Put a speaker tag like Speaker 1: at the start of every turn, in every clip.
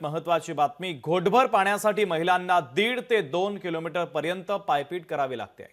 Speaker 1: महत्त्वाची बातमी। घोटभर पाण्यासाठी महिलांना 1.5 ते 2 किलोमीटर पर्यंत पायपीट करावी लागते।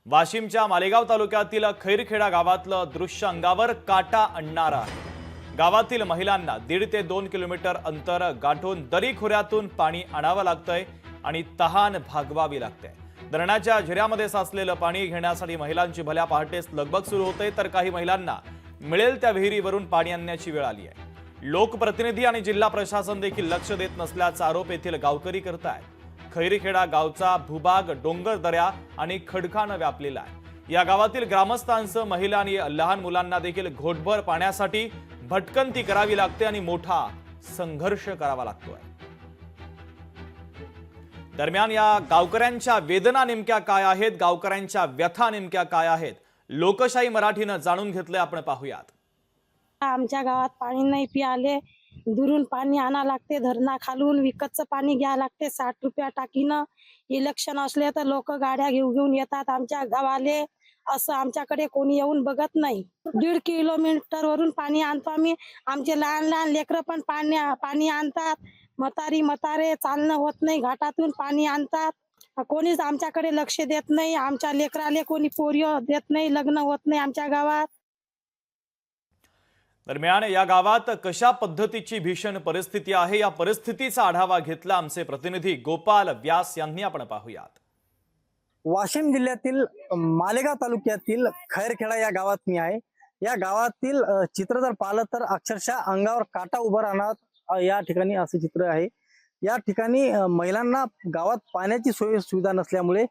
Speaker 1: वाशिमच्या मालेगाव तालुक्यातील खैरखेडा गावातलं दृश्य अंगावर काटा आणणारं आहे। गावातील महिलांना 1.5 ते 2 किलोमीटर अंतर गाठून दरी खोऱ्यातून पाणी आणावं लागतंय आणि तहान भागवावी लागते। धरणाच्या झऱ्यामध्ये साचलेलं पाणी घेण्यासाठी महिलांची भल्या पहाटेच लगबग सुरू होते, तर काही महिलांना मिळेल त्या विहिरीवरून पाणी आणण्याची वेळ आली आहे। लोकप्रतिनिधी आणि जिल्हा प्रशासन देखील लक्ष देत नसल्याचा आरोप येथील गावकरी करतायत। खैरखेडा गावचा भूभाग डोंगर दऱ्या आणि खडकानं व्यापलेला आहे। या गावातील ग्रामस्थांसह महिला आणि लहान मुलांना देखील घोटभर पाण्यासाठी भटकंती करावी लागते आणि मोठा संघर्ष करावा लागतोय। दरम्यान या गावकऱ्यांच्या वेदना नेमक्या काय आहेत, गावकऱ्यांच्या व्यथा नेमक्या काय आहेत, लोकशाही मराठीनं जाणून घेतले, आपण पाहूयात।
Speaker 2: आमच्या गावात पाणी नाही पियाले, दुरून पाणी आणा लागते, धरणा खालून विकतचं पाणी घ्या लागते 60 रुपया टाकीनं। इलेक्शन असले तर लोक गाड्या घेऊन येतात आमच्या गावाले, असं आमच्याकडे कोणी येऊन बघत नाही। 1.5 किलोमीटर वरून पाणी आणतो आम्ही। आमचे लहान लहान लेकरं पण पाणी आणतात, म्हातारे चालणं होत नाही, घाटातून पाणी आणतात। कोणीच आमच्याकडे लक्ष देत नाही। आमच्या लेकराले कोणी पोरियो देत नाही, लग्न होत नाही आमच्या गावात।
Speaker 1: दरम्यान या गावात कशा पद्धतीची भीषण परिस्थिती आहे, या परिस्थितीचा आढावा घेतला आमचे प्रतिनिधी गोपाल व्यास यांनी, आपण पाहूयात।
Speaker 3: वाशिम जिल्ह्यातील मालेगाव तालुक्यातील खैरखेडा या गावात मी आहे। या गावातील चित्र जर पाहिलं तर अक्षरशः अंगावर काटा उभा राहणार या ठिकाणी असं चित्र आहे। या ठिकाणी महिलांना गावात पाण्याची सोय सुविधा नसल्यामुळे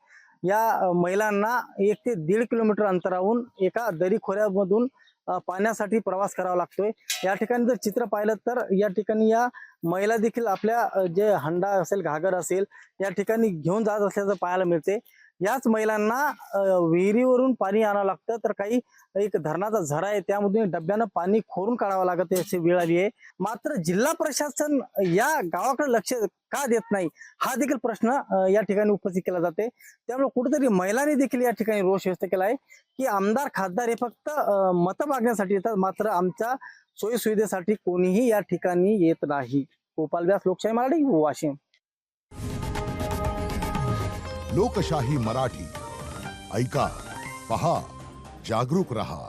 Speaker 3: या महिलांना 1 ते 1.5 किलोमीटर अंतरावरून एका दरी खोऱ्यामधून पाण्यासाठी प्रवास करावा लागतोय। या ठिकाणी जर चित्र पाहिलं तर या ठिकाणी या महिला देखील आपल्या जे हंडा असेल, घागर असेल, या ठिकाणी घेऊन जात असल्याचं पाहायला मिळते। याच महिलांना विहिरीवरून पाणी आणावं लागतं, तर काही एक धरणाचा झरा आहे त्यामधून डब्यानं पाणी खोरून काढावं लागत अशी वेळ आली आहे। मात्र जिल्हा प्रशासन या गावाकडे लक्ष का देत नाही हा देखील प्रश्न या ठिकाणी उपस्थित केला जाते। त्यामुळे कुठेतरी महिलांनी देखील या ठिकाणी रोष व्यक्त केला आहे की आमदार खासदार हे फक्त मतं मागण्यासाठी येतात, मात्र आमच्या सोयी सुविधेसाठी कोणीही या ठिकाणी येत नाही। गोपाल व्यास, लोकशाही मराठी, वाशिम।
Speaker 4: लोकशाही मराठी ऐका, पहा, जागरूक रहा।